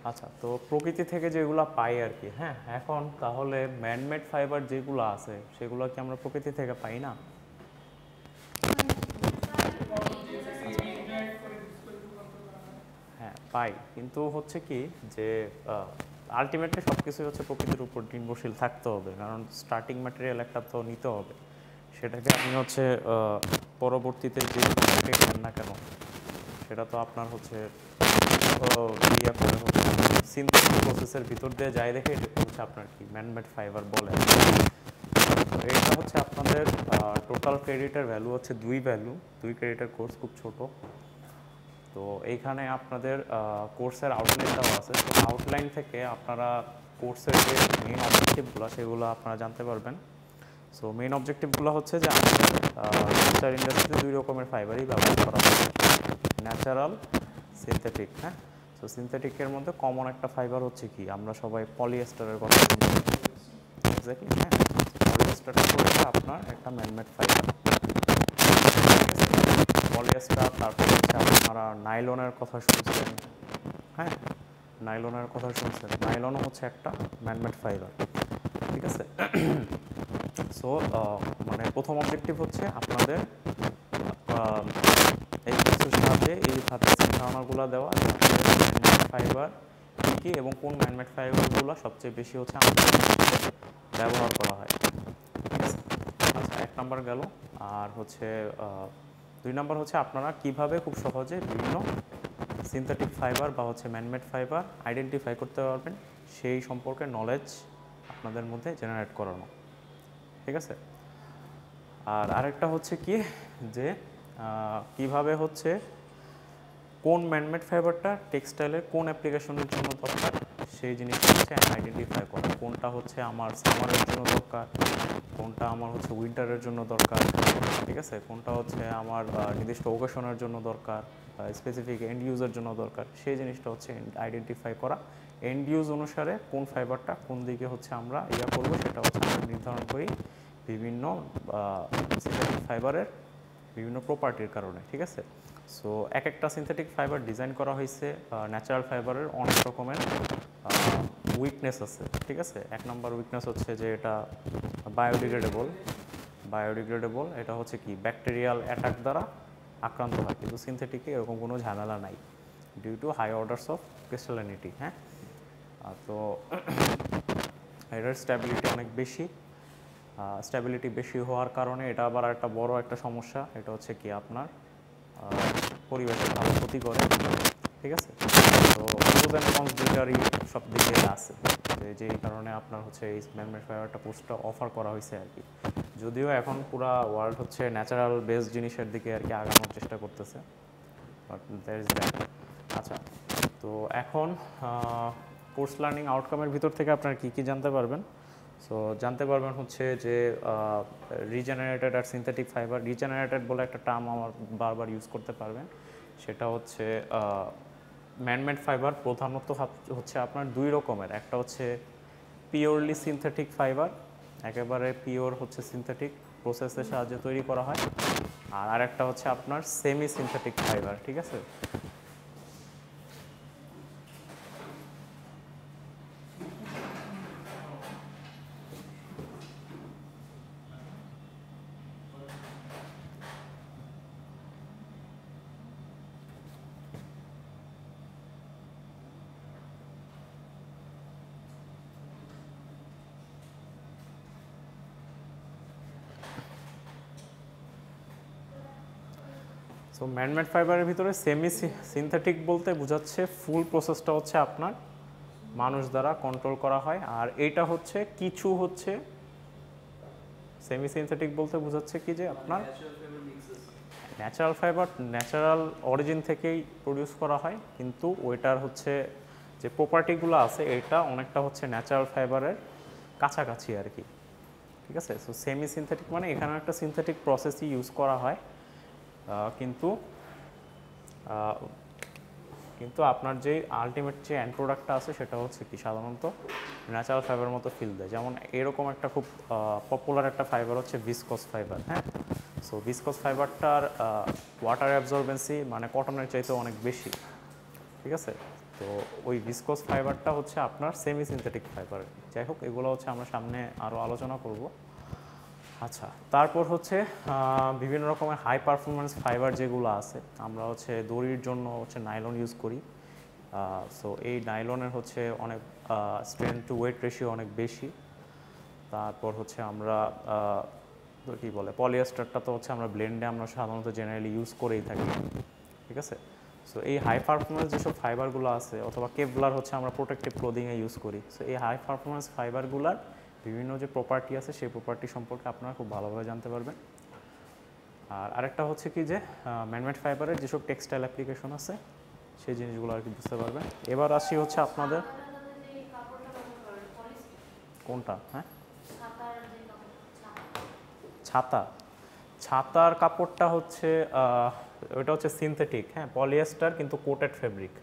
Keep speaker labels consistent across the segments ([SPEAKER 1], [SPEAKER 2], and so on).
[SPEAKER 1] আচ্ছা, তো প্রকৃতি থেকে যেগুলো পাই আর কি, হ্যাঁ, এখন তাহলে ম্যানমেড ফাইবার যেগুলো আছে সেগুলো কি আমরা প্রকৃতি থেকে পাই না? আচ্ছা, হ্যাঁ পাই, কিন্তু হচ্ছে কি যে আলটিমেটলি সব কিছুই হচ্ছে প্রকৃতির উপর নির্ভরশীল থাকতে হবে, কারণ স্টার্টিং ম্যাটেরিয়াল একটা তো নিতে হবে। সেটাকে আপনি হচ্ছে পরবর্তীতে যে প্রোডাক্টে নেন না কেন সেটা তো আপনার হচ্ছে ইয়া করে হচ্ছে সিনথেটিক প্রসেসের ভিতর দিয়ে যায়, দেখে এটা হচ্ছে আপনার কি ম্যানমেড ফাইবার বলে। তো এটা হচ্ছে আপনাদের টোটাল ক্রেডিটের ভ্যালু হচ্ছে 2 ক্রেডিটের কোর্স, খুব ছোট। তো এইখানে আপনাদের কোর্সের আউটলাইন দেওয়া আছে, তো আউটলাইন থেকে আপনারা কোর্সের যে মেইন অবজেক্টিভগুলো সেগুলো আপনারা জানতে পারবেন। সো মেইন অবজেক্টিভগুলো হচ্ছে যে আমাদের ফিচার ইন্ডাস্ট্রিতে 2 রকমের ফাইবারই ব্যবহার করা হয়, ন্যাচারাল, সিনথেটিক। হ্যাঁ, সো সিনথেটিকের মধ্যে কমন একটা ফাইবার হচ্ছে কি, আমরা সবাই পলিয়েস্টারের কথা শুনি। এক্স্যাক্টলি, হ্যাঁ, পলিয়েস্টারটা হচ্ছে আপনার একটা ম্যানমেড ফাইবার। পলিয়েস্টার, তারপর হচ্ছে আপনারা নাইলনের কথা শুনছেন, হ্যাঁ, নাইলনের কথা শুনছেন, নাইলনও হচ্ছে একটা ম্যানমেড ফাইবার, ঠিক আছে। সো মানে প্রথম অবজেক্টিভ হচ্ছে আপনাদের এই কোর্সের সাথে এই ধারণাগুলো দেওয়া ম্যানমেড ফাইবার কী কী এবং কোন ম্যানমেড ফাইবারগুলো সবচেয়ে বেশি হচ্ছে আমাদের ব্যবহার করা হয়, ঠিক আছে। আচ্ছা, 1 নাম্বার গেল। আর হচ্ছে 2 নাম্বার হচ্ছে আপনারা কিভাবে খুব সহজে বিভিন্ন সিনথেটিক ফাইবার বা হচ্ছে ম্যানমেড ফাইবার আইডেন্টিফাই করতে পারবেন, সেই সম্পর্কে নলেজ আপনাদের মধ্যে জেনারেট করানো, ঠিক আছে। আর আরেকটা হচ্ছে কি যে কিভাবে হচ্ছে কোন ম্যানমেড ফাইবারটা টেক্সটাইলের কোন অ্যাপ্লিকেশনের জন্য দরকার সেই জিনিসটা হচ্ছে আইডেন্টিফাই করা, কোনটা হচ্ছে আমার সামারের জন্য দরকার, কোনটা আমার হচ্ছে উইন্টারের জন্য দরকার, ঠিক আছে, কোনটা হচ্ছে আমার নির্দিষ্ট ওকেশনের জন্য দরকার বা স্পেসিফিক এন্ড ইউজের জন্য দরকার, সেই জিনিসটা হচ্ছে আইডেন্টিফাই করা। এন্ড ইউজ অনুসারে কোন ফাইবারটা কোন দিকে হচ্ছে আমরা করবো সেটা হচ্ছে আমরা নির্ধারণ করি বিভিন্ন সিনথেটিক ফাইবারের বিভিন্ন প্রপার্টির কারণে, ঠিক আছে। সো এক একটা সিনথেটিক ফাইবার ডিজাইন করা হয়েছে, ন্যাচারাল ফাইবারের অনেক রকমের উইকনেস আছে, ঠিক আছে। 1 নম্বর উইকনেস হচ্ছে যে এটা বায়োডিগ্রেডেবল, এটা হচ্ছে কি ব্যাকটেরিয়াল অ্যাটাক দ্বারা আক্রান্ত হয়, কিন্তু সিনথেটিকে এরকম কোনো ঝামেলা নাই due to high orders of crystallinity. হ্যাঁ, তো এটার স্ট্যাবিলিটি অনেক বেশি, স্ট্যাবিলিটি বেশি হওয়ার কারণে এটা আবার একটা বড় একটা সমস্যা, এটা হচ্ছে কি আপনার পরিবেশের ভালো ক্ষতি করে, ঠিক আছে। তো প্রোজ অ্যান্ড কনস দুইটারই সব দিকে আছে, যেই কারণে আপনার হচ্ছে এই ম্যানমেড ফাইবারটা কোর্সটা অফার করা হয়েছে আর কি। যদিও এখন পুরা ওয়ার্ল্ড হচ্ছে ন্যাচারাল বেসড জিনিসের দিকে আর কি আগানোর চেষ্টা করতেছে, বাট দ্যাট ইজ দ্যাট। আচ্ছা, তো এখন কোর্স লার্নিং আউটকামের ভিতর থেকে আপনার কী কী জানতে পারবেন? সো জানতে পারবেন হচ্ছে যে রিজেনারেটেড আর সিনথেটিক ফাইবার, রিজেনারেটেড বলে একটা টার্ম আমার বারবার ইউজ করতে পারবেন, সেটা হচ্ছে ম্যানমেড ফাইবার প্রধানত হচ্ছে আপনার 2 রকমের, একটা হচ্ছে পিওরলি সিনথেটিক ফাইবার, একেবারে পিওর হচ্ছে সিনথেটিক প্রসেসের সাহায্যে তৈরি করা হয়, আর আরেকটা হচ্ছে আপনার সেমি সিনথেটিক ফাইবার, ঠিক আছে। সো ম্যানমেড ফাইবারের ভিতরে সেমি সিনথেটিক বলতে বোঝাচ্ছে ফুল প্রসেসটা হচ্ছে আপনার মানুষ দ্বারা কন্ট্রোল করা হয়, আর এইটা হচ্ছে কিছু হচ্ছে সেমি সিনথেটিক বলতে বোঝাচ্ছে কি যে আপনার ন্যাচারাল ফাইবার ন্যাচারাল অরিজিন থেকেই প্রডিউস করা হয়, কিন্তু ওইটার হচ্ছে যে প্রপার্টিগুলো আছে এটা অনেকটা হচ্ছে ন্যাচারাল ফাইবারের কাছাকাছি আর কি, ঠিক আছে। সো সেমি সিনথেটিক মানে এখানে একটা সিনথেটিক প্রসেসই ইউজ করা হয়, কিন্তু কিন্তু আপনার যে আলটিমেট যে এন্ড প্রোডাক্টটা আছে সেটা হচ্ছে কি সাধারণত ন্যাচারাল ফাইবার মতো ফিল দেয়। যেমন এরকম একটা খুব পপুলার একটা ফাইবার হচ্ছে ভিসকস ফাইবার। হ্যাঁ, সো ভিসকস ফাইবারটার ওয়াটার অ্যাবজর্বেন্সি মানে কটনের চাইতে অনেক বেশি, ঠিক আছে। তো ওই ভিসকোস ফাইবারটা হচ্ছে আপনার সেমি সিনথেটিক ফাইবার। যাই হোক, এগুলো হচ্ছে আমরা সামনে আরও আলোচনা করব। আচ্ছা, তারপর হচ্ছে বিভিন্ন রকমের হাই পারফরমেন্স ফাইবার যেগুলো আছে, আমরা হচ্ছে দড়ির জন্য হচ্ছে নাইলন ইউজ করি। সো এই নাইলনের হচ্ছে অনেক স্ট্রেংথ টু ওয়েট রেশিও অনেক বেশি। তারপর হচ্ছে আমরা কী বলে, পলিয়েস্টারটা তো হচ্ছে আমরা ব্লেন্ডে আমরা সাধারণত জেনারেলি ইউজ করেই থাকি, ঠিক আছে। সো এই হাই পারফরমেন্স যেসব ফাইবারগুলো আছে, অথবা কেভলার হচ্ছে আমরা প্রোটেক্টিভ ক্লোদিংয়ে ইউজ করি। সো এই হাই পারফরমেন্স ফাইবারগুলার বিভিন্ন যে প্রপার্টি আছে, সেই প্রপার্টি সম্পর্কে আপনারা খুব ভালোভাবে জানতে পারবেন। আর আরেকটা হচ্ছে কি যে ম্যানমেড ফাইবারের যেসব টেক্সটাইল অ্যাপ্লিকেশন আছে, সেই জিনিসগুলো আর কি বুঝতে পারবেন। এবার আসি হচ্ছে আপনাদের কোনটা, হ্যাঁ, ছাতা। ছাতার কাপড়টা হচ্ছে ওইটা হচ্ছে সিনথেটিক, হ্যাঁ, পলিয়েস্টার কিন্তু কোটেড ফেব্রিক,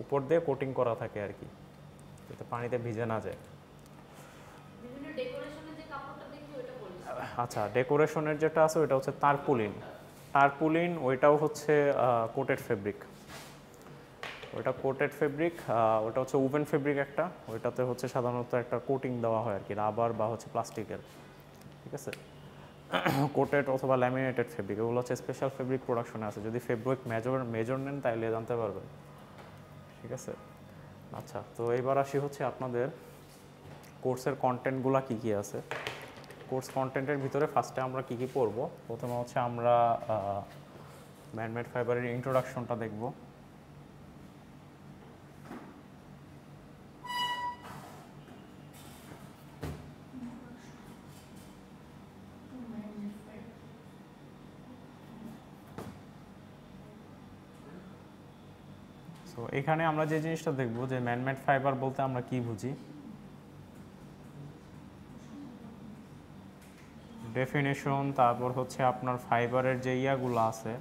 [SPEAKER 1] উপর দিয়ে কোটিং করা থাকে আর কি, যাতে পানিতে ভিজে না যায়। আচ্ছা, ডেকোরেশনের যেটা আছে ওইটা হচ্ছে তারপুলিন। তারপুলিন ওইটাও হচ্ছে কোটেড ফেব্রিক, ওইটা কোটেড ফেব্রিক। ওটা হচ্ছে উভেন ফেব্রিক একটা, ওইটাতে হচ্ছে সাধারণত একটা কোটিং দেওয়া হয় আর কি, রাবার বা হচ্ছে প্লাস্টিকের, ঠিক আছে। কোটেড অথবা ল্যামিনেটেড ফেব্রিক, এগুলো হচ্ছে স্পেশাল ফেব্রিক প্রোডাকশনে আছে। যদি ফেব্রিক মেজর নেন তাইলে জানতে পারবেন, ঠিক আছে। আচ্ছা, তো এইবার আসি হচ্ছে আপনাদের কোর্সের কন্টেন্টগুলো কী কী আছে। কোর্স কন্টেন্টের ভিতরে ফার্স্টে আমরা কী কী পড়ব, প্রথমে হচ্ছে আমরা ম্যানমেড ফাইবারের ইন্ট্রোডাকশনটা দেখব। তো এখানে আমরা যে জিনিসটা দেখব যে ম্যানমেড ফাইবার বলতে আমরা কি বুঝি, ডেফিনেশন, তারপর হচ্ছে আপনার ফাইবারের যে ইয়াগুলো আছে,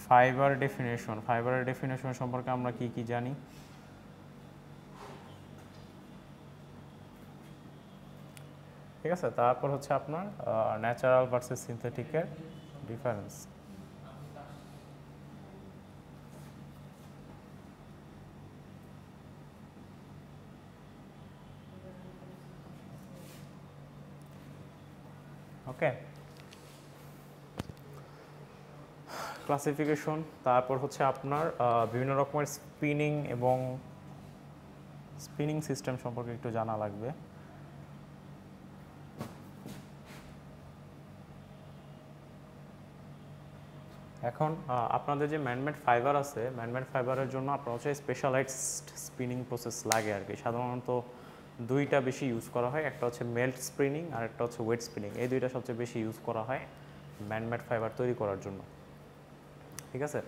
[SPEAKER 1] ফাইবারের ডেফিনেশন সম্পর্কে আমরা কি কি জানি। ঠিক আছে, তারপর হচ্ছে আপনার ন্যাচারাল ভার্সেস সিনথেটিকের ডিফারেন্স। ওকে, ক্লাসিফিকেশন, তারপর হচ্ছে আপনার বিভিন্ন রকমের স্পিনিং এবং স্পিনিং সিস্টেম সম্পর্কে একটু জানা লাগবে। এখন আপনাদের যে ম্যানমেড ফাইবার আছে, ম্যানমেড ফাইবারের জন্য আপনার হচ্ছে স্পেশালাইজড স্পিনিং প্রসেস লাগে আর কি। সাধারণত দুইটা বেশি ইউজ করা হয়, একটা হচ্ছে মেল্ট স্পিনিং আর একটা হচ্ছে ওয়েট স্পিনিং। এই দুইটা সবচেয়ে বেশি ইউজ করা হয় ম্যানমেড ফাইবার তৈরি করার জন্য, ঠিক আছে।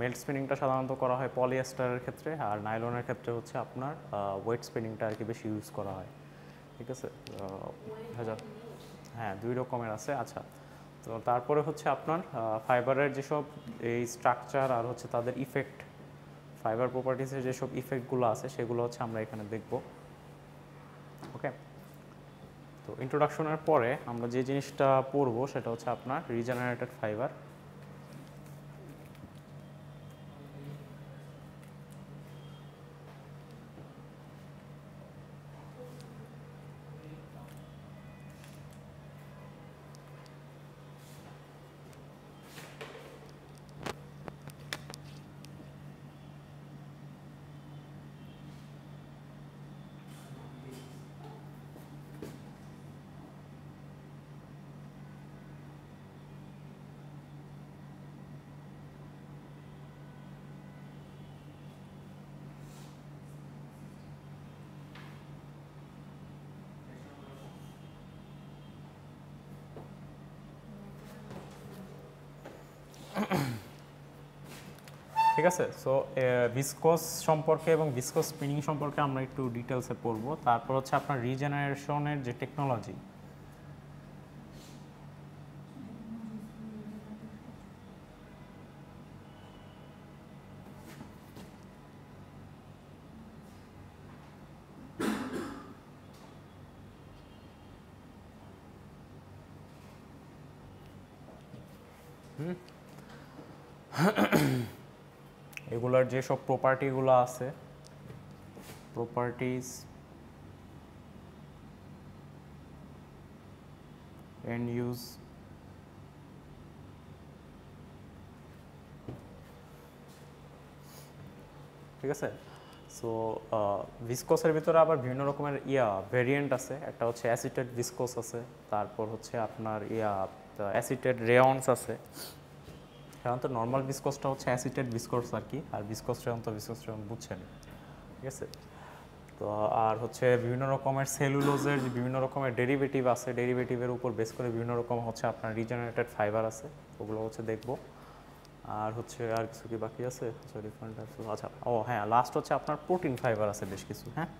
[SPEAKER 1] মেল্ট স্পিনিংটা সাধারণত করা হয় পলিয়েস্টারের ক্ষেত্রে, আর নাইলনের ক্ষেত্রে হচ্ছে আপনার ওয়েট স্পিনিংটা আর কি বেশি ইউজ করা হয়, ঠিক আছে। হ্যাঁ, দুই রকমের আছে। আচ্ছা, তো তারপরে হচ্ছে আপনার ফাইবারের যেসব এই স্ট্রাকচার আর হচ্ছে তাদের ইফেক্ট, ফাইবার প্রপার্টিসের যেসব ইফেক্টগুলো আছে সেগুলো হচ্ছে আমরা এখানে দেখব। ওকে, তো ইন্ট্রোডাকশনের পরে আমরা যে জিনিসটা পড়ব সেটা হচ্ছে আপনার রিজেনারেটেড ফাইবার। ঠিক আছে, সো ভিসকোস সম্পর্কে এবং ভিসকোস স্পিনিং সম্পর্কে আমরা একটু ডিটেলসে পড়ব। তারপর হচ্ছে আপনার রিজেনারেশনের যে টেকনোলজি, এগুলার যেসব প্রপার্টিগুলো আছে, প্রপার্টিজ এন্ড ইউজ, ঠিক আছে। সো ভিসকোসের ভিতরে আবার বিভিন্ন রকমের ভেরিয়েন্ট আছে। একটা হচ্ছে অ্যাসিটেড ভিসকোস আছে, তারপর হচ্ছে আপনার অ্যাসিটেড রেয়নস আছে। সাধারণত নর্মাল ভিসকোসটা হচ্ছে অ্যাসিটেড ভিসকোস আর কি, আর ভিসকোস রেয়ন তো ভিসকোস রেয়ন বুঝছেন, ঠিক আছে। তো আর হচ্ছে বিভিন্ন রকমের সেলুলোজের বিভিন্ন রকমের ডেরিভেটিভ আছে, ডেরিভেটিভের উপর বেস করে বিভিন্ন রকম হচ্ছে আপনার রিজেনারেটেড ফাইবার আছে, ওগুলো হচ্ছে দেখবো। আর হচ্ছে আর কিছু কি বাকি আছে? আচ্ছা, ও হ্যাঁ, লাস্ট হচ্ছে আপনার প্রোটিন ফাইবার আছে বেশ কিছু। হ্যাঁ,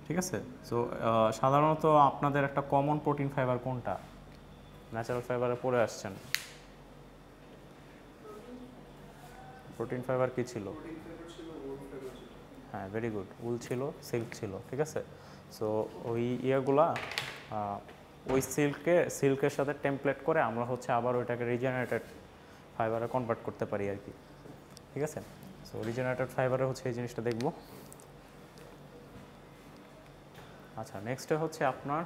[SPEAKER 1] ঠিক আছে। সো সাধারণত আপনাদের একটা কমন প্রোটিন ফাইবার কোনটা? ন্যাচারাল ফাইবারে পড়ে আসছেন। প্রোটিন ফাইবার কি ছিল? হ্যাঁ, ভেরি গুড, উল ছিল, সিল্ক ছিল, ঠিক আছে। সো ওই ইয়েগুলা ওই সিল্কের সাথে টেমপ্লেট করে আমরা হচ্ছে আবার ওইটাকে রিজেনারেটেড ফাইবারে কনভার্ট করতে পারি আর কি, ঠিক আছে। সো রিজেনারেটেড ফাইবারে হচ্ছে এই জিনিসটা দেখব। আচ্ছা, নেক্সটে হচ্ছে আপনার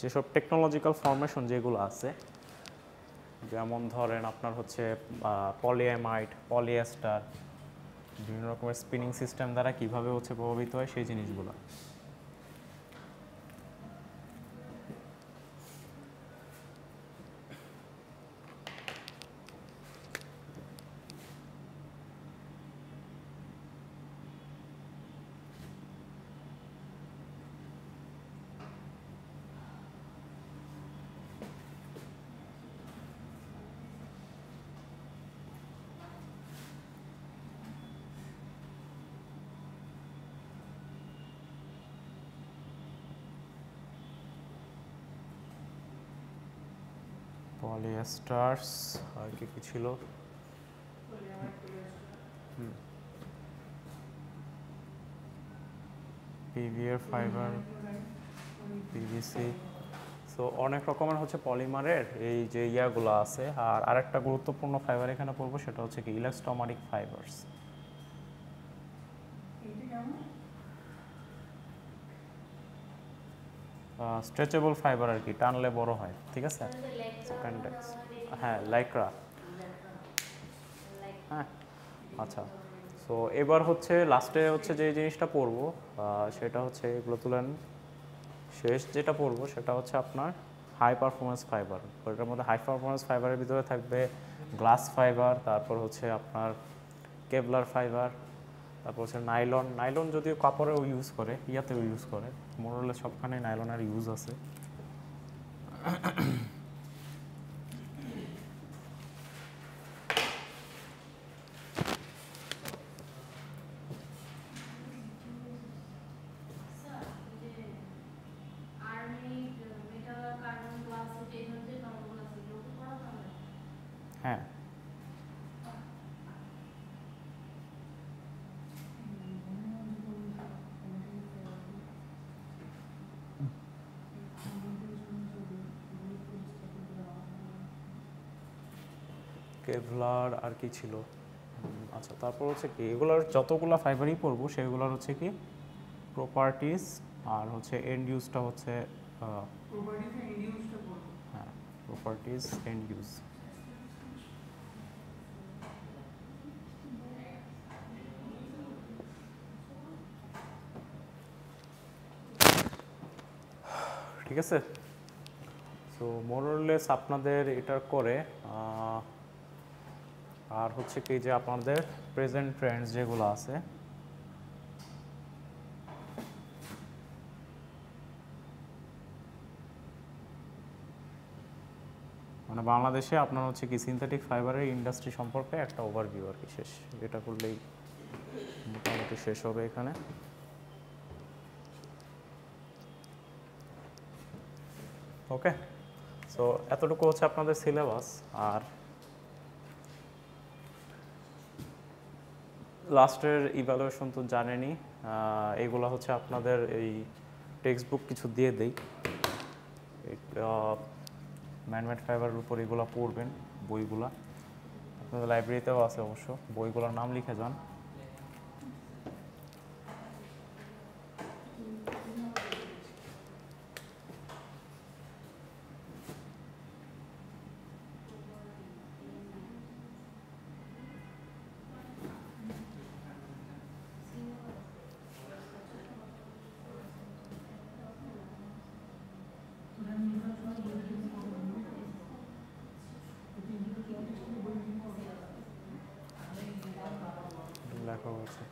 [SPEAKER 1] যেসব টেকনোলজিক্যাল ফরমেশন যেগুলো আছে, যেমন ধরেন আপনার হচ্ছে পলিঅ্যামাইড, পলিয়েস্টার, বিভিন্ন রকমের স্পিনিং সিস্টেম দ্বারা কিভাবে হচ্ছে প্রভাবিত হয় সেই জিনিসগুলো। পলিয়েস্টার্স আর কি কি ছিল? PVR fibre, PVC. সো অনেক রকমের হচ্ছে পলিমারের এই যে ইয়াগুলো আছে। আর আরেকটা গুরুত্বপূর্ণ ফাইবার এখানে পড়বো, সেটা হচ্ছে কি ইলাস্টোমারিক ফাইবার্স। স্ট্রেচেবল ফাইবার আর কি, টানলে বড় হয়, ঠিক আছে। হ্যাঁ, লাইক্রা। হ্যাঁ, আচ্ছা। সো এবার হচ্ছে লাস্টে হচ্ছে যে জিনিসটা পড়বো সেটা হচ্ছে, এগুলো তুলেন, শেষ যেটা পড়বো সেটা হচ্ছে আপনার হাই পারফরমেন্স ফাইবার। ওইটার মধ্যে হাই পারফরমেন্স ফাইবারের ভিতরে থাকবে গ্লাস ফাইবার, তারপর হচ্ছে আপনার কেবলার ফাইবার, তারপর হচ্ছে নাইলন। নাইলন যদিও কাপড়েও ইউজ করে, ইয়াতেও ইউজ করে, মোরলে সবখানে নাইলনের ইউজ আছে। হ্যাঁ, কেভলার আর কি ছিল? আচ্ছা, তারপর হচ্ছে কি এগুলোর যতগুলো ফাইবারই পড়বো সেগুলোর হচ্ছে কি প্রপার্টিজ, আর হচ্ছে এন্ড ইউজটা হচ্ছে হ্যাঁ, প্রপার্টিজ এন্ড ইউজ। ঠিক আছে। সো মোরলেস আপনাদের এটার করে আর হচ্ছে কি যে আপনাদের প্রেজেন্ট ট্রেন্ডস যেগুলো আছে, মানে বাংলাদেশে আপনার হচ্ছে কি সিনথেটিক ফাইবারের ইন্ডাস্ট্রি সম্পর্কে একটা ওভারভিউ আর কি, শেষ। এটা করলেই মোটামুটি শেষ হবে এখানে। ওকে, সো এতটুকু হচ্ছে আপনাদের সিলেবাস। আর লাস্টের ইভ্যালুয়েশন তো জানেনই, এগুলো হচ্ছে আপনাদের এই টেক্সট বুক কিছু দিয়ে দেই। ম্যানমেড ফাইবারের উপর এগুলো পড়বেন, বইগুলা আপনাদের লাইব্রেরিতেও আছে অবশ্য। বইগুলোর নাম লিখে যান। লেখা হচ্ছে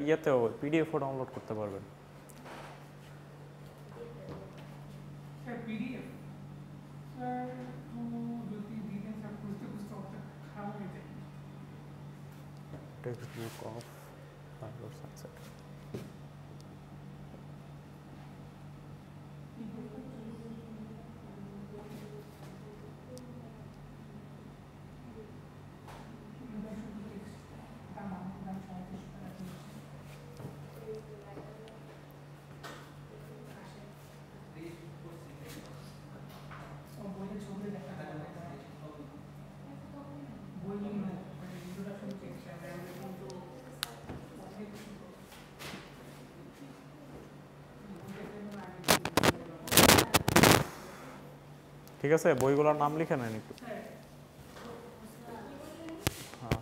[SPEAKER 1] ইয়েতেও পিডিএফও ডাউনলোড করতে পারবেন। Text book of fibre sunset. ঠিক আছে, বইগুলোর নাম লিখে নেন একটু। হ্যাঁ,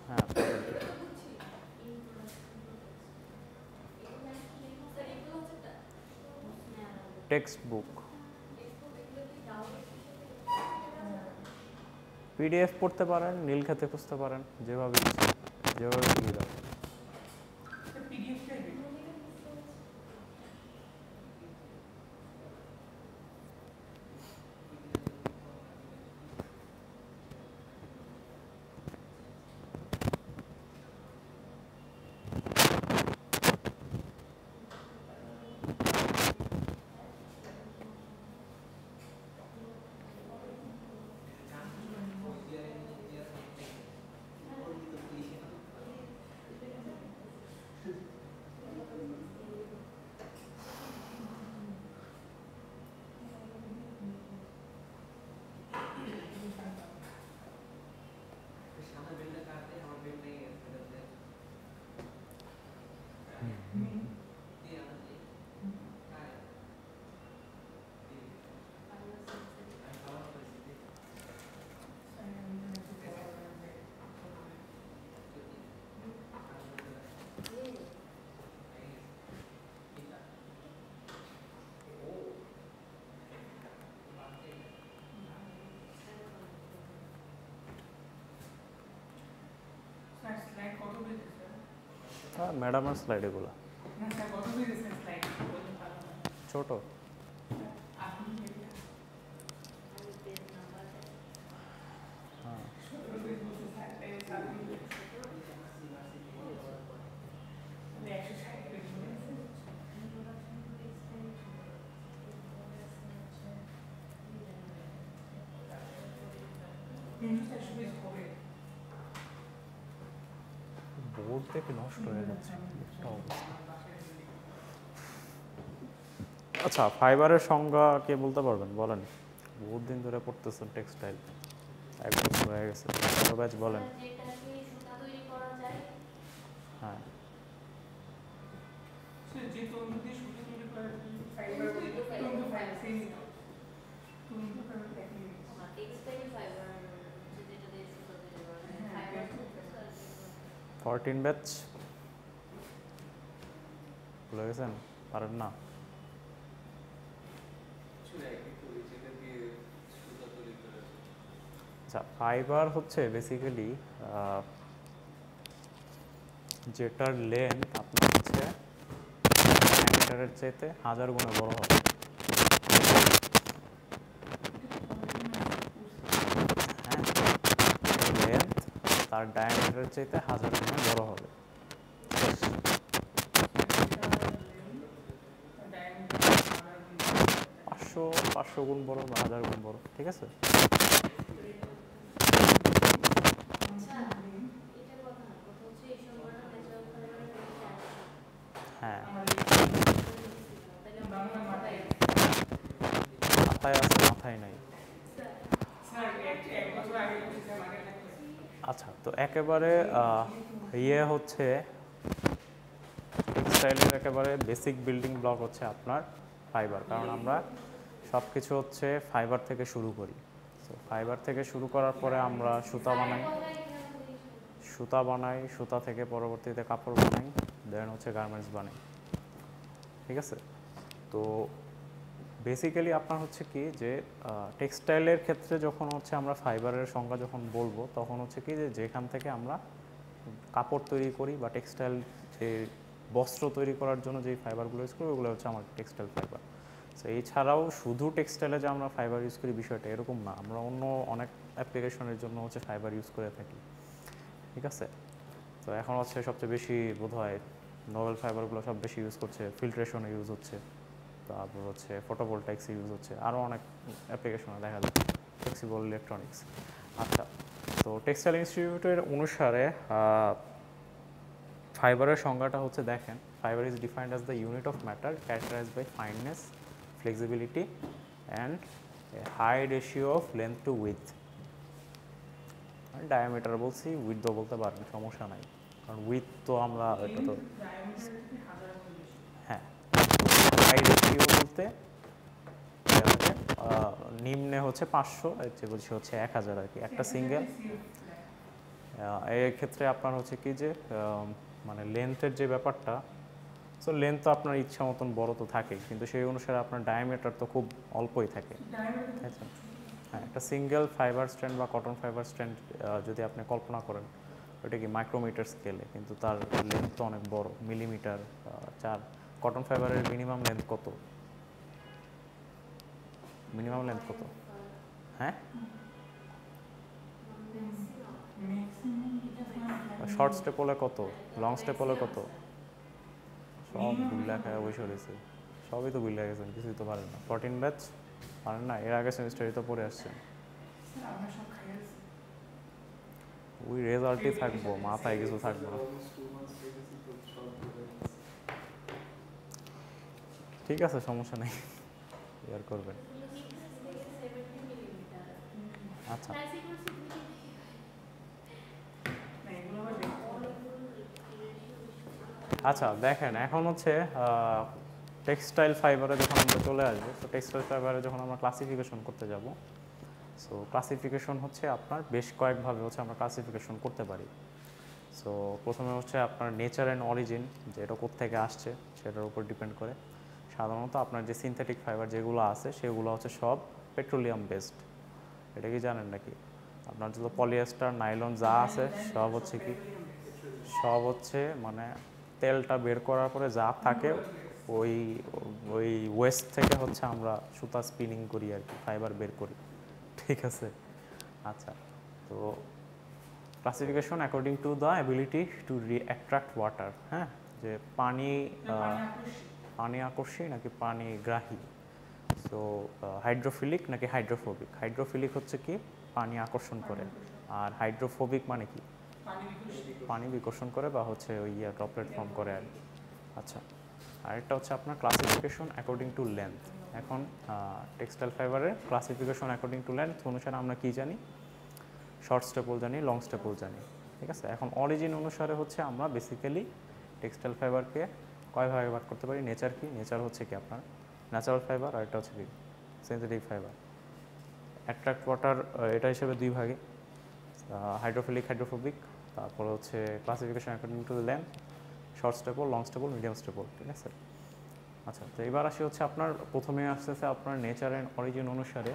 [SPEAKER 1] হ্যাঁ, টেক্সট বুক পিডিএফ পড়তে পারেন, নীলখাতে খুঁজতে পারেন, যেভাবে ইচ্ছে, যেভাবে সুবিধা। হ্যাঁ, ম্যাডামের স্লাইড এগুলো ছোট। বোর্ড থেকে নষ্ট হয়ে যাচ্ছে একটা অবস্থা। আচ্ছা, ফাইবারের সংজ্ঞা কে বলতে পারবেন বলেন? বহুত দিন ধরে পড়তেছেন টেক্সটাইল, এক বছর হয়ে গেছে। ব্যাচ বলেন। হ্যাঁ, ফরটিন ব্যাচ ভুলে গেছেন, পারেন না? আচ্ছা, ফাইবার হচ্ছে বেসিক্যালি যেটার লেন্থ আপনার হচ্ছে ডায়ামিটারের চাইতে 1000 গুণে বড় হবে। হ্যাঁ, লেন্থ তার ডায়ামিটারের চাইতে 1000 গুণে বড় হবে। 500 গুণ বড় বা 1000 গুণ বড়, ঠিক আছে। হ্যাঁ, মাথায় আছে মাথায় নাই। আচ্ছা, তো একেবারে ইয়ে হচ্ছে টেক্সটাইলের একেবারে বেসিক বিল্ডিং ব্লক হচ্ছে আপনার ফাইবার, কারণ আমরা সব কিছু হচ্ছে ফাইবার থেকে শুরু করি। তো ফাইবার থেকে শুরু করার পরে আমরা সুতা বানাই, সুতা থেকে পরবর্তীতে কাপড় বানাই, দেন হচ্ছে গার্মেন্টস বানাই, ঠিক আছে। তো বেসিক্যালি আপনার হচ্ছে কি যে টেক্সটাইলের ক্ষেত্রে যখন হচ্ছে আমরা ফাইবারের সংজ্ঞা যখন বলবো, তখন হচ্ছে কি যে যেখান থেকে আমরা কাপড় তৈরি করি বা টেক্সটাইল যে বস্ত্র তৈরি করার জন্য যেই ফাইবারগুলো ইউজ করি ওগুলো হচ্ছে আমার টেক্সটাইল ফাইবার। তো এছাড়াও শুধু টেক্সটাইলে যে আমরা ফাইবার ইউজ করি বিষয়টা এরকম না, আমরা অন্য অনেক অ্যাপ্লিকেশনের জন্য হচ্ছে ফাইবার ইউজ করে থাকি, ঠিক আছে। তো এখন হচ্ছে সবচেয়ে বেশি বোধহয় নোবেল ফাইবারগুলো সব বেশি ইউজ করছে, ফিল্ট্রেশনে ইউজ হচ্ছে, তারপর হচ্ছে ফটোভোলটাইক্স ইউজ হচ্ছে, আরও অনেক অ্যাপ্লিকেশনে দেখা যাচ্ছে, ফ্লেক্সিবল ইলেকট্রনিক্স। আচ্ছা, তো টেক্সটাইল ইনস্টিটিউটের অনুসারে ফাইবারের সংজ্ঞাটা হচ্ছে দেখেন, fibre is defined as the unit of matter characterized by fineness, flexibility and a high ratio of length to width. Diameter বলছি, উইথও বলতে পারেন, সমস্যা নাই, কারণ উইথ তো আমরা এটা তো হ্যাঁ, হাই রেশিও বলতে নিম্নে হচ্ছে 500, এর চেয়ে বলছি হচ্ছে 1000 আর কি, একটা সিঙ্গেল। এই ক্ষেত্রে আপনার হচ্ছে কি যে মানে লেন্থের যে ব্যাপারটা, সো লেন্থ তো আপনার ইচ্ছা মতন বড় তো থাকে, কিন্তু সেই অনুসারে আপনার ডায়ামিটার তো খুব অল্পই থাকে, তাই তো। হ্যাঁ, একটা সিঙ্গেল ফাইবার স্ট্র্যান্ড বা কটন ফাইবার স্ট্র্যান্ড যদি আপনি কল্পনা করেন ওটা কি মাইক্রোমিটার স্কেলে, কিন্তু তার লেন্থ তো অনেক বড়, মিলিমিটার। কটন ফাইবারের মিনিমাম লেন্থ কত? মিনিমাম লেন্থ কত? হ্যাঁ, শর্ট স্টেপ হলে কত, লং স্টেপ হলে কত? সব ভুল লেখায় বসে রয়েছে, সবই তো ভুল গেছেন, কিছুই তো পারেন না। 14 ব্যাচ পারেন না, এর আগে সেমিস্টারে তো পড়ে আসছেন। ওই রেজাল্টই থাকবো, মাথায় কিছু থাকবো না। ঠিক আছে, সমস্যা নেই, ইয়ার করবেন। আচ্ছা, আচ্ছা দেখেন, এখন হচ্ছে টেক্সটাইল ফাইবারে যখন আমরা চলে আসবো, তো টেক্সটাইল ফাইবারে যখন আমরা ক্লাসিফিকেশন করতে যাব, সো ক্লাসিফিকেশন হচ্ছে আপনার বেশ কয়েকভাবে হচ্ছে আমরা ক্লাসিফিকেশন করতে পারি। সো প্রথমে হচ্ছে আপনার নেচার অ্যান্ড অরিজিন, যে এটা কোত্থেকে আসছে সেটার উপর ডিপেন্ড করে। সাধারণত আপনার যে সিনথেটিক ফাইবার যেগুলো আছে সেগুলো হচ্ছে সব পেট্রোলিয়াম বেসড, এটা কি জানেন নাকি? আপনার যত পলিয়েস্টার, নাইলন যা আছে সব হচ্ছে কি, সব হচ্ছে মানে তেলটা বের করার পরে যা থাকে ওই ওই ওয়েস্ট থেকে হচ্ছে আমরা সুতা স্পিনিং করি আর কি, ফাইবার বের করি, ঠিক আছে। আচ্ছা, তো classification according to the ability to attract water, হ্যাঁ, যে পানি আকর্ষী নাকি পানি গ্রাহী। সো হাইড্রোফিলিক নাকি হাইড্রোফোবিক। হাইড্রোফিলিক হচ্ছে কি পানি আকর্ষণ করে, আর হাইড্রোফোবিক মানে কি পানি বিকর্ষণ করে বা হচ্ছে ওই ড্রপলেট ফর্ম করে আর কি। আচ্ছা, আরেকটা হচ্ছে আপনার ক্লাসিফিকেশন অ্যাকর্ডিং টু লেন্থ। এখন টেক্সটাইল ফাইবারের ক্লাসিফিকেশন অ্যাকর্ডিং টু লেন্থ অনুসারে আমরা কি জানি, শর্ট স্টেপল জানি, লং স্টেপল জানি, ঠিক আছে। এখন অরিজিন অনুসারে হচ্ছে আমরা বেসিক্যালি টেক্সটাইল ফাইবারকে কয় ভাগে ভাগ করতে পারি। নেচার কি, নেচার হচ্ছে কি আপনার ন্যাচারাল ফাইবার, আর একটা হচ্ছে কি সিনথেটিক ফাইবার। অ্যাট্রাক্ট ওয়াটার এটা হিসেবে দুই ভাগে, হাইড্রোফিলিক, হাইড্রোফোবিক। তারপরে হচ্ছে classification according to length, short staple, long staple, medium staple, ঠিক আছে। আচ্ছা, তো এবার আসি হচ্ছে আপনার প্রথমে আসতেছে আপনার নেচার অ্যান্ড অরিজিন অনুসারে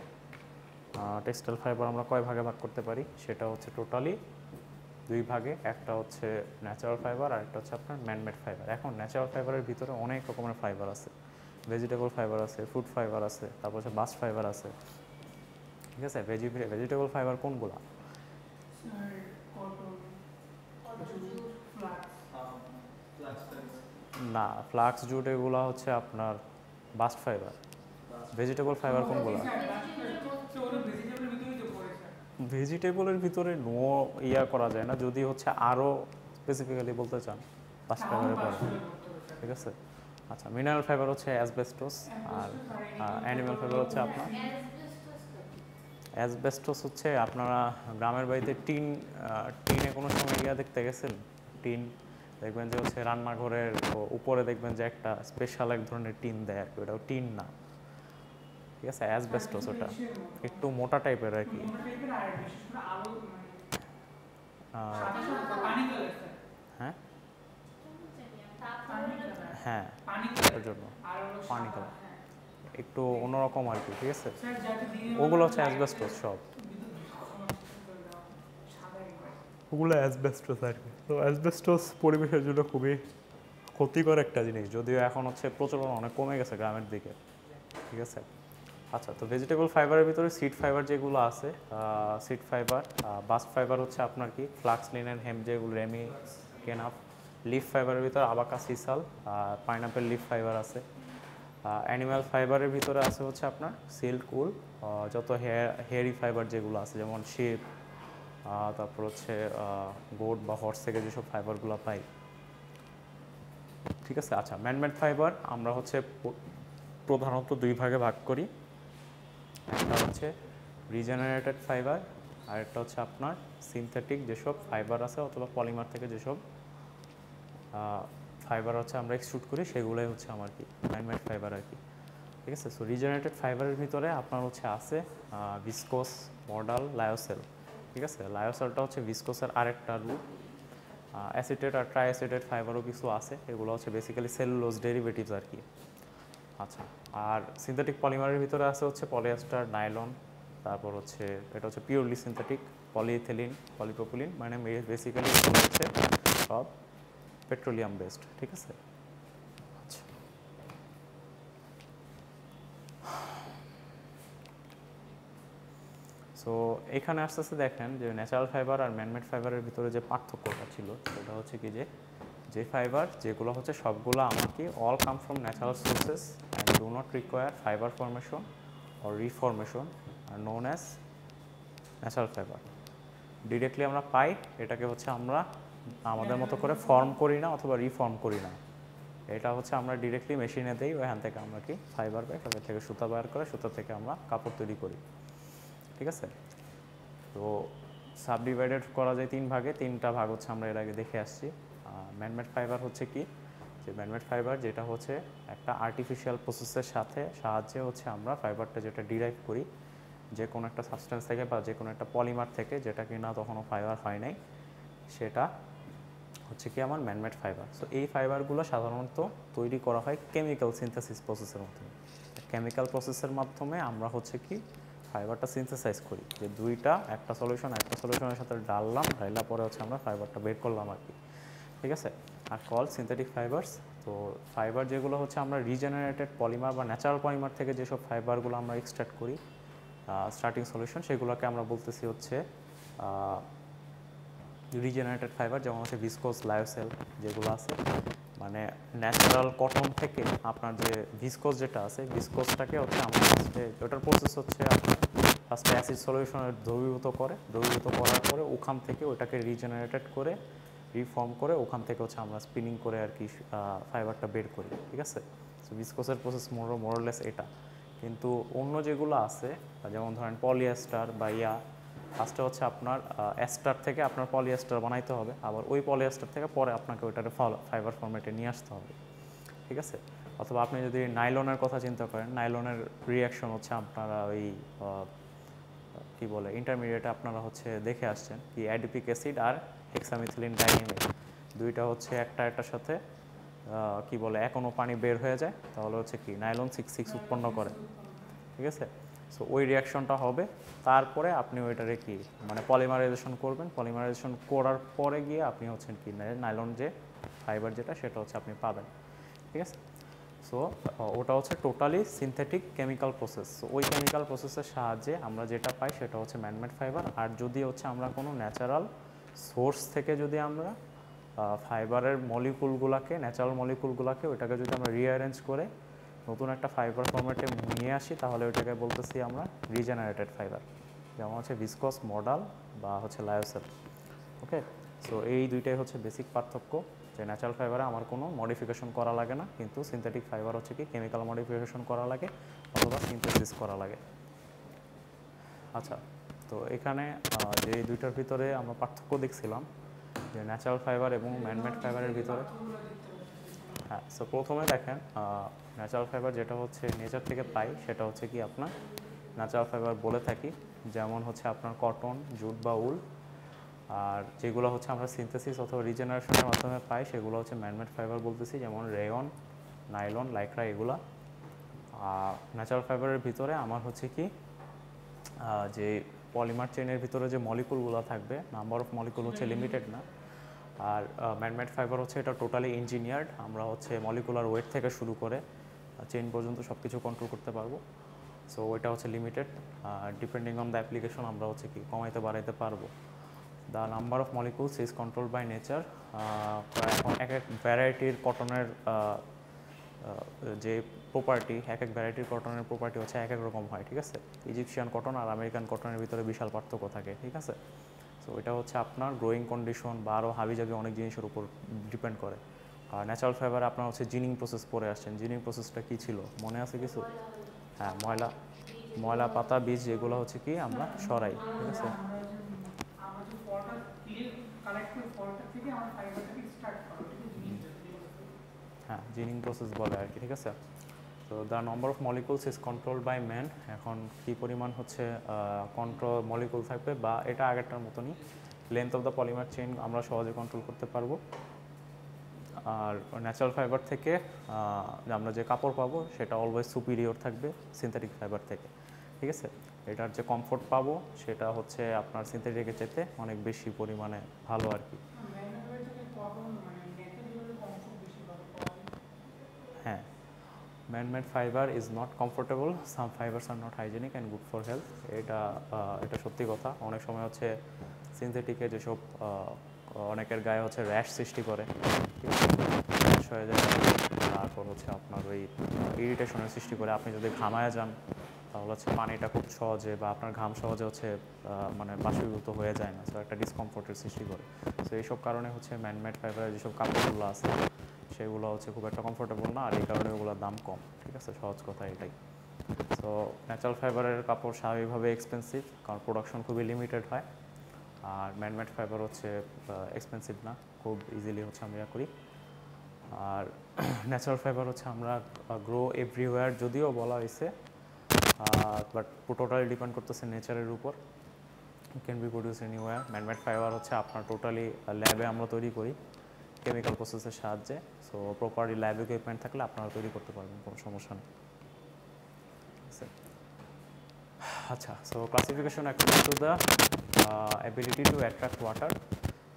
[SPEAKER 1] টেক্সটাইল ফাইবার আমরা কয় ভাগে ভাগ করতে পারি, সেটা হচ্ছে টোটালি দুই ভাগে, একটা হচ্ছে ন্যাচারাল ফাইবার আর একটা হচ্ছে আপনার ম্যানমেড ফাইবার। এখন ন্যাচারাল ফাইবারের ভিতরে অনেক রকমের ফাইবার আছে, ভেজিটেবল ফাইবার আছে, ফুড ফাইবার আছে, তারপর হচ্ছে বাস্ট ফাইবার আছে, ঠিক আছে। ভেজিটেবল ফাইবার কোনগুলো? না, ফ্লাক্স জুট এগুলো হচ্ছে আপনার বাস্ট ফাইবার। ভেজিটেবল ফাইবার কোনগুলো? ভেজিটেবলের ভিতরে নো ইয়া করা যায় না, যদি হচ্ছে আরও স্পেসিফিক্যালি বলতে চান বাস্ট ফাইবারে পড়ে, ঠিক আছে। আচ্ছা, মিনারেল ফাইবার হচ্ছে অ্যাসবেস্টস, আর অ্যানিমাল ফাইবার হচ্ছে আপনার অ্যাসবেস্টস হচ্ছে আপনারা গ্রামের বাড়িতে টিনে কোনো সময় ইয়া দেখতে গেছেন? টিন দেখবেন যে হচ্ছে রান্নাঘরের উপরে দেখবেন যে একটা স্পেশাল এক ধরনের টিন দেয় আর কি, ওটাও টিন না, ঠিক আছে। অ্যাসবেস্টস ওটা একটু মোটা টাইপের আর কি। হ্যাঁ হ্যাঁ, ওটার জন্য পানি কালার একটু অন্যরকম আর কি, ঠিক আছে। ওগুলো হচ্ছে অ্যাসবেস্টস সব, ওগুলো অ্যাসবেস্টস আর কি। তো অ্যাসবেস্টস পরিবেশের জন্য খুবই ক্ষতিকর একটা জিনিস, যদিও এখন হচ্ছে প্রচলন অনেক কমে গেছে গ্রামের দিকে, ঠিক আছে। আচ্ছা, তো ভেজিটেবল ফাইবারের ভিতরে সিড ফাইবার যেগুলো আছে, সিড ফাইবার, বাস্ট ফাইবার হচ্ছে আপনার কি ফ্লাক্স, লিনেন, হেম্প যেগুলো, রেমি, কেনাফ। লিফ ফাইবারের ভিতরে আবাকা, সিসাল, পাইনাপেল লিফ ফাইবার আছে। অ্যানিম্যাল ফাইবারের ভিতরে আছে হচ্ছে আপনার সিল্ক, উল, যত হেয়ারি ফাইবার যেগুলো আছে, যেমন শিপ, তারপর হচ্ছে গোট বা হর্স থেকে যেসব ফাইবারগুলো পাই, ঠিক আছে। আচ্ছা, ম্যানমেড ফাইবার আমরা হচ্ছে প্রধানত দুই ভাগে ভাগ করি, একটা হচ্ছে রিজেনারেটেড ফাইবার, আর একটা হচ্ছে আপনার সিনথেটিক যেসব ফাইবার আছে অথবা পলিমার থেকে যেসব ফাইবার হচ্ছে আমরা এক্সট্রুড করি, সেগুলোই হচ্ছে আমার কি ম্যানমেড ফাইবার আর কি, ঠিক আছে। সো রিজেনারেটেড ফাইবারের ভিতরে আপনার হচ্ছে আছে ভিসকোস, মডাল, লায়োসেল, ঠিক আছে। লায়োসেলটা হচ্ছে ভিসকোসের আরেকটা রূপ। অ্যাসিটেট আর ট্রাইঅ্যাসিটেট ফাইবারও কিছু আছে, এগুলো হচ্ছে বেসিক্যালি সেলুলোজ ডেরিভেটিভস আর কি। আচ্ছা, আর সিনথেটিক পলিমারের ভিতরে আছে হচ্ছে পলিয়েস্টার, নাইলন, তারপর হচ্ছে এটা হচ্ছে পিওরলি সিনথেটিক, পলিইথিলিন, পলিপ্রোপিলিন, মানে বেসিক্যালি হচ্ছে সব পেট্রোলিয়াম বেসড, ঠিক আছে। আচ্ছা, সো এখানে আস্তে আস্তে দেখেন যে ন্যাচারাল ফাইবার আর ম্যানমেড ফাইবারের ভিতরে যে পার্থক্যটা ছিল সেটা হচ্ছে কি যে ফাইবার যেগুলো হচ্ছে সবগুলো আমার কি all come from natural sources and do not require fibre formation or reformation are known as natural fibre. Directly আমরা পাই, এটাকে হচ্ছে আমরা আমাদের মতো করে ফর্ম করি না অথবা রিফর্ম করি না, এটা হচ্ছে আমরা ডিরেক্টলি মেশিনে দিই, ওইখান থেকে আমরা কি ফাইবার পাই, ফাইবার থেকে সুতা বের করে, সুতা থেকে আমরা কাপড় তৈরি করি, ঠিক আছে। তো সাবডিভাইডেড করা যায় তিন ভাগে, তিনটা ভাগ হচ্ছে আমরা এর আগে দেখে আসছি। ম্যানমেড ফাইবার হচ্ছে কি, যে ম্যানমেড ফাইবার যেটা হচ্ছে একটা আর্টিফিশিয়াল প্রসেসের সাহায্যে হচ্ছে আমরা ফাইবারটা যেটা ডিরাইভ করি যে কোনো একটা সাবস্টেন্স থেকে বা যে কোনো একটা পলিমার থেকে, যেটা কিনা তখনও ফাইবার হয় নাই, সেটা হচ্ছে কি আমার ম্যানমেড ফাইবার। সো এই ফাইবারগুলো সাধারণত তৈরি করা হয় কেমিক্যাল সিনথেসিস প্রসেসের মাধ্যমে। কেমিক্যাল প্রসেসের মাধ্যমে আমরা হচ্ছে কি ফাইবারটা সিনথেসাইজ করি, যে একটা সলিউশনের সাথে ঢাললা পরে হচ্ছে আমরা ফাইবারটা বের করলাম আর কি, ঠিক আছে। আর কল সিনথেটিক ফাইবার্স। তো ফাইবার যেগুলো হচ্ছে আমরা রিজেনারেটেড পলিমার বা ন্যাচারাল পলিমার থেকে যেসব ফাইবারগুলো আমরা এক্সট্রাক্ট করি স্টার্টিং সলিউশন, সেগুলোকে আমরা বলতেছি হচ্ছে রিজেনারেটেড ফাইবার, যেমন হচ্ছে ভিসকোস, লায়োসেল যেগুলো আছে, মানে ন্যাচারাল কটন থেকে আপনার যে ভিসকোস যেটা আছে, ভিসকোসটাকে হচ্ছে আমরা ফার্স্টে ওটার প্রসেস হচ্ছে আপনার ফার্স্টে অ্যাসিড সলিউশনে দ্রবীভূত করার পরে ওখান থেকে ওটাকে রিজেনারেটেড করে রিফর্ম করে ওখান থেকে হচ্ছে আমরা স্পিনিং করে আর কি ফাইবারটা বের করি, ঠিক আছে। সো ভিসকোসের প্রসেস মোরলেস এটা। কিন্তু অন্য যেগুলো আছে যেমন ধরেন পলিয়েস্টার বা ফার্স্টে হচ্ছে আপনার অ্যাস্টার থেকে আপনার পলিয়েস্টার বানাইতে হবে, আবার ওই পলিয়েস্টার থেকে পরে আপনাকে ওইটাকে ফাইবার ফরম্যাটে নিয়ে আসতে হবে, ঠিক আছে। অথবা আপনি যদি নাইলনের কথা চিন্তা করেন, নাইলনের রিয়াকশন হচ্ছে আপনারা ওই কী বলে ইন্টারমিডিয়েটে আপনারা হচ্ছে দেখে আসছেন কি অ্যাডিপিক অ্যাসিড আর হেক্সামিথিলিন ডাইনিমেট, দুইটা হচ্ছে একটার সাথে কি বলে এখনও পানি বের হয়ে যায়, তাহলে হচ্ছে কি নাইলন 6,6 উৎপন্ন করে, ঠিক আছে। সো ওই রিয়াকশনটা হবে, তারপরে আপনি ওইটারে কি মানে পলিমারাইজেশন করবেন, পলিমারাইজেশন করার পরে গিয়ে আপনি হচ্ছেন কি নাইলন যে ফাইবার যেটা সেটা হচ্ছে আপনি পাবেন, ঠিক আছে। সো ওটা হচ্ছে totally synthetic chemical process. So ওই কেমিক্যাল প্রসেসের সাহায্যে আমরা যেটা পাই সেটা হচ্ছে ম্যানমেড ফাইবার। আর যদি হচ্ছে আমরা কোনো ন্যাচারাল সোর্স থেকে যদি আমরা ফাইবারের মলিকুলগুলোকে, ন্যাচারাল মলিকুলগুলোকে ওইটাকে যদি আমরা রিঅ্যারেঞ্জ করে নতুন একটা ফাইবার ফরম্যাটে নিয়ে আসি, তাহলে ওইটাকে বলতেছি আমরা রিজেনারেটেড ফাইবার, যেমন হচ্ছে ভিসকস, মডাল বা হচ্ছে লায়োসেল। ওকে, সো এই দুইটাই হচ্ছে বেসিক পার্থক্য, যে ন্যাচারাল ফাইবারে আমার কোনো মডিফিকেশন করা লাগে না, কিন্তু সিনথেটিক ফাইবার হচ্ছে কি কেমিক্যাল মডিফিকেশন করা লাগে অথবা সিনথেসিস করা লাগে। আচ্ছা, তো এখানে যে দুইটার ভিতরে আমরা পার্থক্য দেখছিলাম, যে ন্যাচারাল ফাইবার এবং ম্যানমেড ফাইবারের ভিতরে। হ্যাঁ, সো প্রথমে দেখেন ন্যাচারাল ফাইবার যেটা হচ্ছে নেচার থেকে পাই সেটা হচ্ছে কি আপনার ন্যাচারাল ফাইবার বলে থাকি, যেমন হচ্ছে আপনার কটন, জুট বা উল। আর যেগুলো হচ্ছে আমরা সিনথেসিস অথবা রিজেনারেশনের মাধ্যমে পাই সেগুলো হচ্ছে ম্যানমেড ফাইবার বলতেছি, যেমন রেয়ন, নাইলন, লাইক্রা এগুলা। ন্যাচারাল ফাইবারের ভিতরে আমার হচ্ছে কি যে পলিমার চেনের ভিতরে যে মলিকুলগুলো থাকবে, নাম্বার অফ মলিকুল হচ্ছে লিমিটেড না। আর ম্যানমেড ফাইবার হচ্ছে এটা টোটালি ইঞ্জিনিয়ার্ড, আমরা হচ্ছে মলিকুলার ওয়েট থেকে শুরু করে চেইন পর্যন্ত সব কিছু কন্ট্রোল করতে পারবো। সো ওইটা হচ্ছে limited, depending on the application আমরা হচ্ছে কি কমাইতে বাড়াইতে পারবো। The number of molecules is control by nature. এখন এক এক ভ্যারাইটির কটনের যে প্রপার্টি, এক এক ভ্যারাইটির কটনের প্রপার্টি হচ্ছে এক এক রকম হয়, ঠিক আছে। ইজিপশিয়ান কটন আর আমেরিকান কটনের ভিতরে বিশাল পার্থক্য থাকে, ঠিক আছে। সো এটা হচ্ছে আপনার গ্রোয়িং কন্ডিশন বা আরও হাবিজাবি অনেক জিনিসের উপর ডিপেন্ড করে। আর ন্যাচারাল ফাইবারে আপনার হচ্ছে জিনিং প্রসেস পরে আসছেন, জিনিং প্রসেসটা কী ছিল মনে আছে কিছু? হ্যাঁ, ময়লা পাতা বীজ যেগুলো হচ্ছে কি আমরা সরাই, ঠিক আছে। হ্যাঁ, জিনিং প্রসেস বলে আর কি, ঠিক আছে। তো the number of molecules is controlled by man. এখন কী পরিমাণ হচ্ছে কন্ট্রোল মলিকুল থাকবে, বা এটা আগেরটার মতনই length of the polymer chain আমরা সহজে কন্ট্রোল করতে পারবো। আর ন্যাচারাল ফাইবার থেকে আমরা যে কাপড় পাবো সেটা অলওয়েজ সুপিরিয়র থাকবে সিনথেটিক ফাইবার থেকে, ঠিক আছে। এটার যে কমফোর্ট পাবো সেটা হচ্ছে আপনার সিনথেটিকের চাইতে অনেক বেশি পরিমাণে ভালো আর কি। হ্যাঁ, man-made fiber is not comfortable, some fibers are not hygienic and good for health. এটা সত্যি কথা। অনেক সময় হচ্ছে সিনথেটিকে যেসব অনেকের গায়ে হচ্ছে র্যাশ সৃষ্টি করে, র্যাশ হয়ে যায়, তারপর হচ্ছে আপনার ওই ইরিটেশনের সৃষ্টি করে। আপনি যদি ঘামায় যান তাহলে হচ্ছে পানিটা খুব সহজে বা আপনার ঘাম সহজে হচ্ছে মানে বাষ্পীভূত হয়ে যায় না, সো একটা ডিসকমফোর্টের সৃষ্টি করে। সো এইসব কারণে হচ্ছে ম্যানমেড ফাইবারের যেসব কাপড়গুলো আছে সেগুলো হচ্ছে খুব একটা কমফোর্টেবল না, আর এই কারণে ওগুলোর দাম কম, ঠিক আছে, সহজ কথা এটাই। সো ন্যাচারাল ফাইবারের কাপড় স্বাভাবিকভাবে এক্সপেন্সিভ, কারণ প্রোডাকশন খুবই লিমিটেড হয়। আর ম্যানমেড ফাইবার হচ্ছে এক্সপেন্সিভ না, খুব ইজিলি হচ্ছে আমরা করি। আর ন্যাচারাল ফাইবার হচ্ছে আমরা গ্রো এভরিওয়্যার যদিও বলা হয়েছে, বাট টোটালি ডিপেন্ড করতেছে নেচারের উপর, can be produce anywhere. Man-made fibre হচ্ছে আপনার টোটালি ল্যাবে আমরা তৈরি করি কেমিক্যাল প্রসেসের সাহায্যে। সো প্রপারলি ল্যাব ইকুইপমেন্ট থাকলে আপনারা তৈরি করতে পারবেন, কোনো সমস্যা নেই। আচ্ছা, so classification according to the ability to attract water.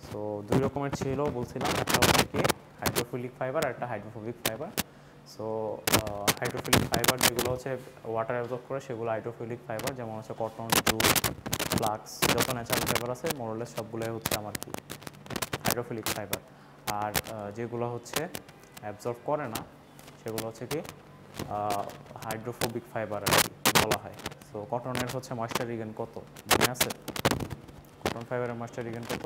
[SPEAKER 1] So দুই রকমের ছিল বলছিলাম, একটা হচ্ছে কি হাইড্রোফিলিক ফাইবার আর একটা hydrophobic fibre. So hydrophilic fibre যেগুলো হচ্ছে ওয়াটার অ্যাবজর্ব করে সেগুলো হাইড্রোফিলিক ফাইবার, যেমন হচ্ছে কটন, জুট, ফ্লাক্স, যত ন্যাচারাল ফাইবার আছে মোরলেস সবগুলোই হচ্ছে আমার কি হাইড্রোফিলিক ফাইবার। আর যেগুলো হচ্ছে অ্যাবজর্ব করে না সেগুলো হচ্ছে কি হাইড্রোফোবিক ফাইবার আর কি বলা হয়। সো কটনের হচ্ছে ময়েশ্চার রিগেন কত মনে আছে? কটন ফাইবারের ময়েশ্চার রিগেন কত?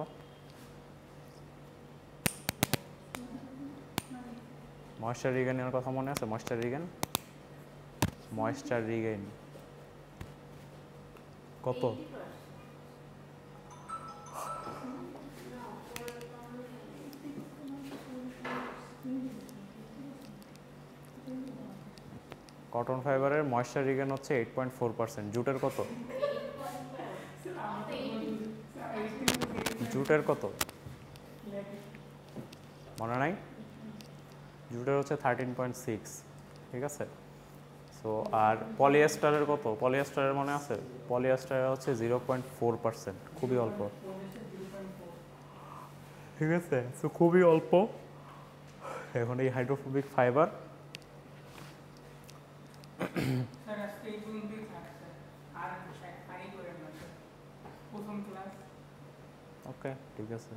[SPEAKER 1] ময়েশ্চার রিগেনের কথা মনে আছে? ময়েশ্চার রিগেন কত? কটন ফাইবারের ময়েশ্চার রিগেন হচ্ছে 8.4%। জুটের কত? জুটের কত মনে নাই? জুটের হচ্ছে 13.6, ঠিক আছে। সো সো আর পলিয়েস্টারের কত? পলিয়েস্টারের মনে আছে? পলিয়েস্টারের হচ্ছে 0.4%, খুবই অল্প। ঠিক আছে, সো খুবই অল্প। এখন এই হাইড্রোফোবিক ফাইবার ওকে, ঠিক আছে,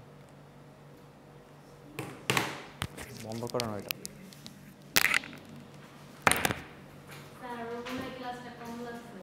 [SPEAKER 1] বন্ধ করেন ওইটা।